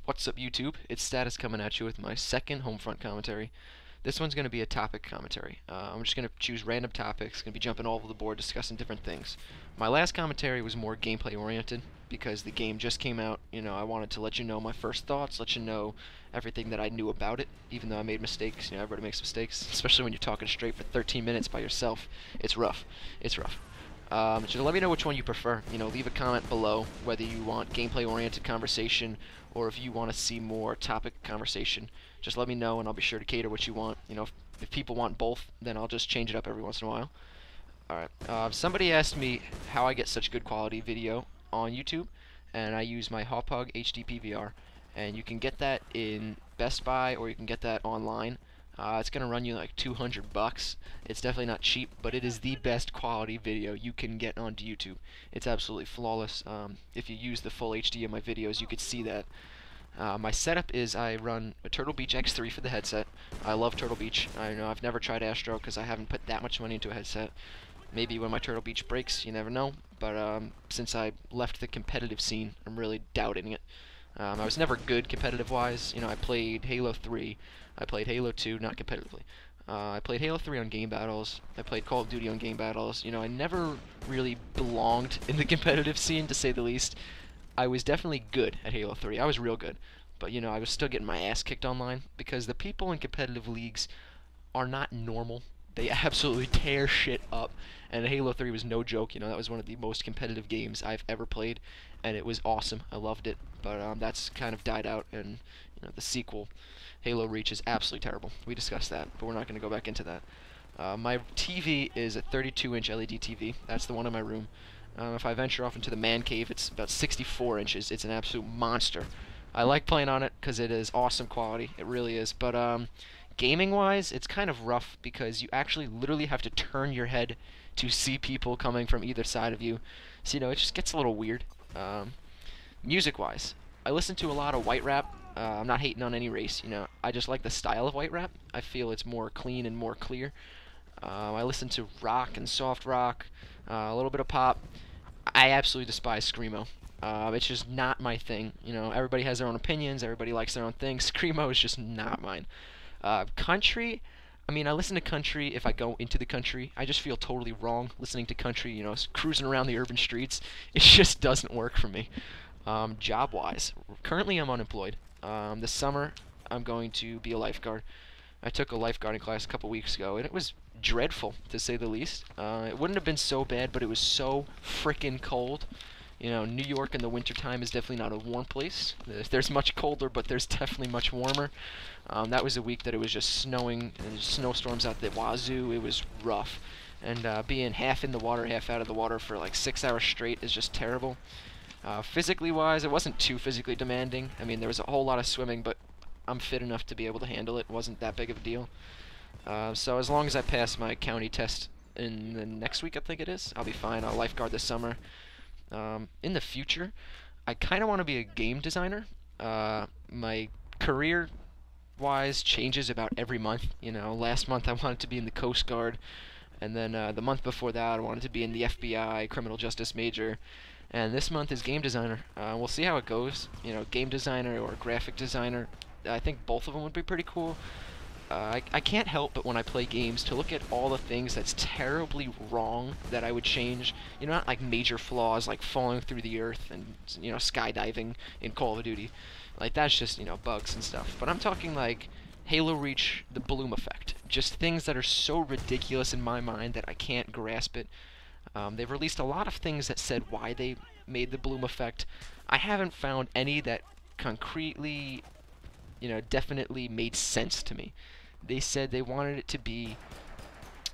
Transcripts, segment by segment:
What's up, YouTube? It's Status coming at you with my second Homefront commentary. This one's going to be a topic commentary. I'm just going to choose random topics, going to be jumping all over the board, discussing different things. My last commentary was more gameplay oriented because the game just came out. I wanted to let you know my first thoughts, let you know everything that I knew about it, even though I made mistakes. Everybody makes mistakes, especially when you're talking straight for 13 minutes by yourself. It's rough. It's rough. So let me know which one you prefer. Leave a comment below whether you want gameplay-oriented conversation or if you want to see more topic conversation. Just let me know, and I'll be sure to cater what you want. If people want both, then I'll just change it up every once in a while. Alright, somebody asked me how I get such good quality video on YouTube, and I use my Hauppauge HD PVR, and you can get that in Best Buy or you can get that online. It's gonna run you like $200. It's definitely not cheap, but it is the best quality video you can get onto YouTube. It's absolutely flawless. If you use the full HD of my videos, you could see that. My setup is I run a Turtle Beach X3 for the headset. I love Turtle Beach. I know I've never tried Astro because I haven't put that much money into a headset. Maybe when my Turtle Beach breaks, you never know. But since I left the competitive scene, I'm really doubting it. I was never good competitive-wise. I played Halo 3. I played Halo 2, not competitively. I played Halo 3 on game battles. I played Call of Duty on game battles. I never really belonged in the competitive scene, to say the least. I was definitely good at Halo 3. I was real good. But, I was still getting my ass kicked online because the people in competitive leagues are not normal. They absolutely tear shit up. And Halo 3 was no joke. That was one of the most competitive games I've ever played. And it was awesome. I loved it. But that's kind of died out. And, the sequel, Halo Reach, is absolutely terrible. We discussed that, but we're not going to go back into that. My TV is a 32-inch LED TV. That's the one in my room. If I venture off into the man cave, it's about 64 inches. It's an absolute monster. I like playing on it because it is awesome quality. It really is. But gaming-wise, it's kind of rough because you actually literally have to turn your head to see people coming from either side of you. So, it just gets a little weird. Music-wise, I listen to a lot of white rap. I'm not hating on any race, I just like the style of white rap. I feel it's more clean and more clear. I listen to rock and soft rock, a little bit of pop. I absolutely despise screamo. It's just not my thing. Everybody has their own opinions. Everybody likes their own thing. Screamo is just not mine. Country, I listen to country if I go into the country. I just feel totally wrong listening to country, cruising around the urban streets. It just doesn't work for me. Job-wise, currently I'm unemployed. This summer, I'm going to be a lifeguard. I took a lifeguarding class a couple weeks ago, and it was dreadful, to say the least. It wouldn't have been so bad, but it was so frickin' cold. New York in the wintertime is definitely not a warm place. There's much colder, but there's definitely much warmer. That was a week that it was just snowing, and snowstorms out the wazoo. It was rough. And being half in the water, half out of the water for like 6 hours straight is just terrible. Physically wise, it wasn't too physically demanding. There was a whole lot of swimming, but I'm fit enough to be able to handle it. It wasn't that big of a deal. So as long as I pass my county test in the next week, I think it is, I'll be fine. I'll lifeguard this summer. In the future, I kind of want to be a game designer. My career wise changes about every month. Last month I wanted to be in the Coast Guard, and then the month before that I wanted to be in the FBI, criminal justice major. And this month is game designer. We'll see how it goes. Game designer or graphic designer. I think both of them would be pretty cool. I can't help but when I play games to look at all the things that's terribly wrong that I would change. Not like major flaws like falling through the earth and, skydiving in Call of Duty. Like, that's just, bugs and stuff. But I'm talking like Halo Reach, the bloom effect. Just things that are so ridiculous in my mind that I can't grasp it. They've released a lot of things that said why they made the bloom effect. I haven't found any that concretely, definitely made sense to me. They said they wanted it to be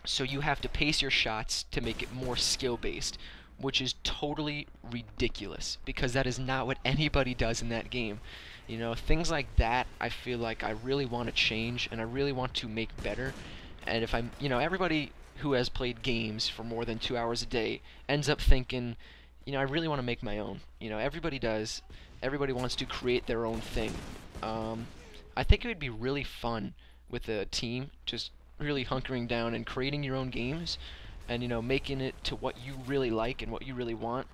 so you have to pace your shots to make it more skill-based, which is totally ridiculous because that is not what anybody does in that game. Things like that I feel like I really want to change and I really want to make better. And if I'm, everybody who has played games for more than 2 hours a day ends up thinking, I really want to make my own. Everybody does. Everybody wants to create their own thing. I think it would be really fun with a team just really hunkering down and creating your own games and, making it to what you really like and what you really want.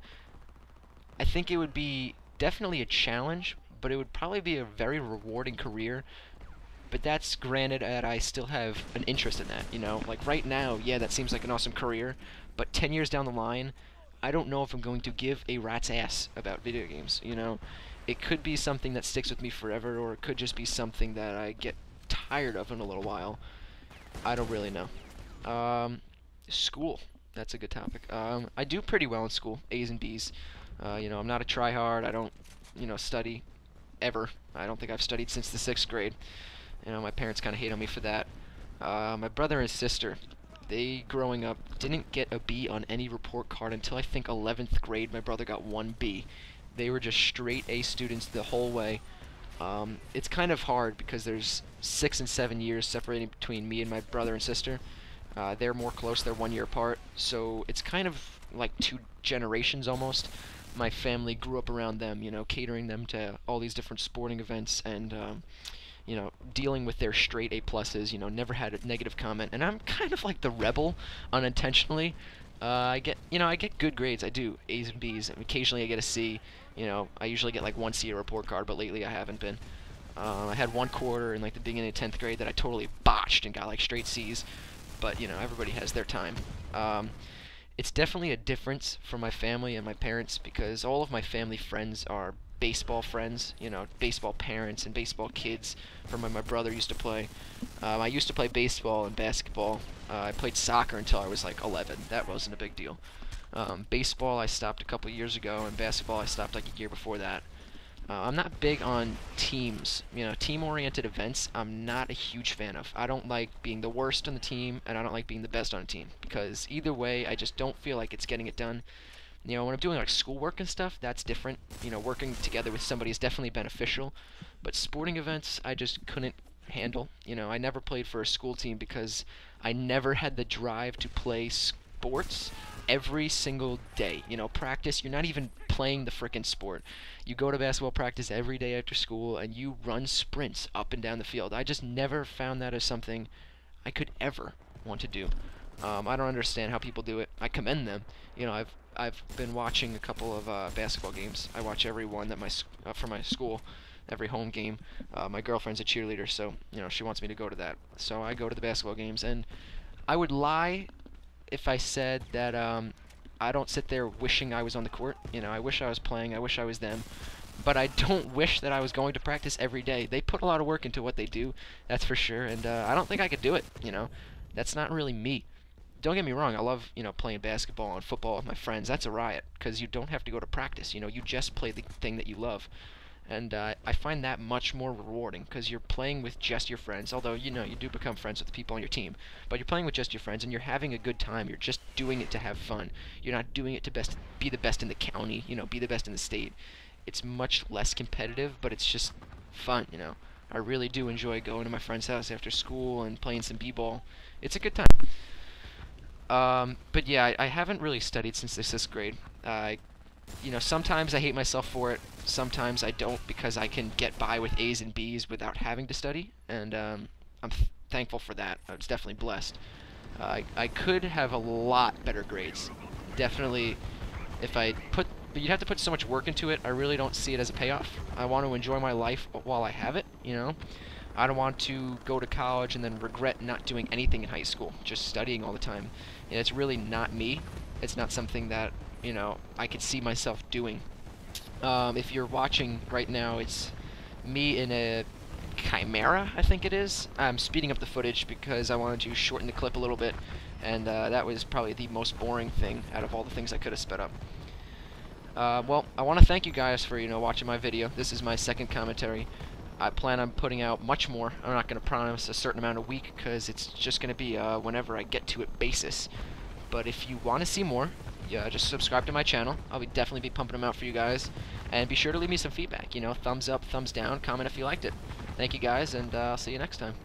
I think it would be definitely a challenge, but it would probably be a very rewarding career. But that's granted that I still have an interest in that, you know? Like, right now, yeah, that seems like an awesome career, but 10 years down the line, I don't know if I'm going to give a rat's ass about video games, you know? It could be something that sticks with me forever, or it could just be something that I get tired of in a little while. I don't really know. School. That's a good topic. I do pretty well in school, A's and B's. You know, I'm not a tryhard. I don't, you know, study ever. I don't think I've studied since the 6th grade. You know, my parents kind of hate on me for that. My brother and sister, they, growing up, didn't get a B on any report card until I think 11th grade. My brother got 1 B. They were just straight A students the whole way. It's kind of hard because there's 6 and 7 years separating between me and my brother and sister. They're more close, they're 1 year apart, so it's kind of like 2 generations almost. My family grew up around them, you know, catering them to all these different sporting events and, you know, dealing with their straight A pluses, you know, never had a negative comment. And I'm kind of like the rebel, unintentionally. I get good grades, I do, A's and B's, and occasionally I get a C. You know, I usually get like 1 C a report card, but lately I haven't been. I had 1 quarter in like the beginning of 10th grade that I totally botched and got like straight C's. But, you know, everybody has their time. It's definitely a difference for my family and my parents because all of my family friends are baseball friends, you know, baseball parents and baseball kids from when my brother used to play. I used to play baseball and basketball. I played soccer until I was like 11. That wasn't a big deal. Baseball I stopped a couple years ago, and basketball I stopped like a year before that. I'm not big on teams, you know, team-oriented events. I'm not a huge fan of. I don't like being the worst on the team, and I don't like being the best on a team because either way, I just don't feel like it's getting it done. You know, when I'm doing like schoolwork and stuff, that's different. You know, working together with somebody is definitely beneficial, but sporting events, I just couldn't handle. You know, I never played for a school team because I never had the drive to play sports every single day. You know, practice, you're not even playing the frickin' sport. You go to basketball practice every day after school and you run sprints up and down the field. I just never found that as something I could ever want to do. I don't understand how people do it. I commend them. You know, I've been watching a couple of basketball games. I watch every one that for my school, every home game. My girlfriend's a cheerleader, so you know she wants me to go to that. So I go to the basketball games, and I would lie if I said that I don't sit there wishing I was on the court. You know, I wish I was playing. I wish I was them. But I don't wish that I was going to practice every day. They put a lot of work into what they do, that's for sure. And I don't think I could do it. You know, that's not really me. Don't get me wrong. I love, you know, playing basketball and football with my friends. That's a riot because you don't have to go to practice. You know, you just play the thing that you love. And I find that much more rewarding because you're playing with just your friends, although, you know, you do become friends with the people on your team. But you're playing with just your friends and you're having a good time. You're just doing it to have fun. You're not doing it to be the best in the county, you know, be the best in the state. It's much less competitive, but it's just fun, you know. I really do enjoy going to my friend's house after school and playing some b-ball. It's a good time. But yeah, I haven't really studied since the 6th grade. You know, sometimes I hate myself for it. Sometimes I don't because I can get by with A's and B's without having to study, and I'm thankful for that. I was definitely blessed. I could have a lot better grades. Definitely, but you'd have to put so much work into it. I really don't see it as a payoff. I want to enjoy my life while I have it, you know. I don't want to go to college and then regret not doing anything in high school, just studying all the time. And it's really not me. It's not something that, you know, I could see myself doing. If you're watching right now, it's me in a Chimera, I think it is. I'm speeding up the footage because I wanted to shorten the clip a little bit, and that was probably the most boring thing out of all the things I could have sped up. Well, I want to thank you guys for, you know, watching my video. This is my second commentary. I plan on putting out much more. I'm not going to promise a certain amount a week because it's just going to be whenever I get to it basis. But if you want to see more, yeah, just subscribe to my channel. I'll definitely be pumping them out for you guys. And be sure to leave me some feedback. You know, thumbs up, thumbs down, comment if you liked it. Thank you guys, and I'll see you next time.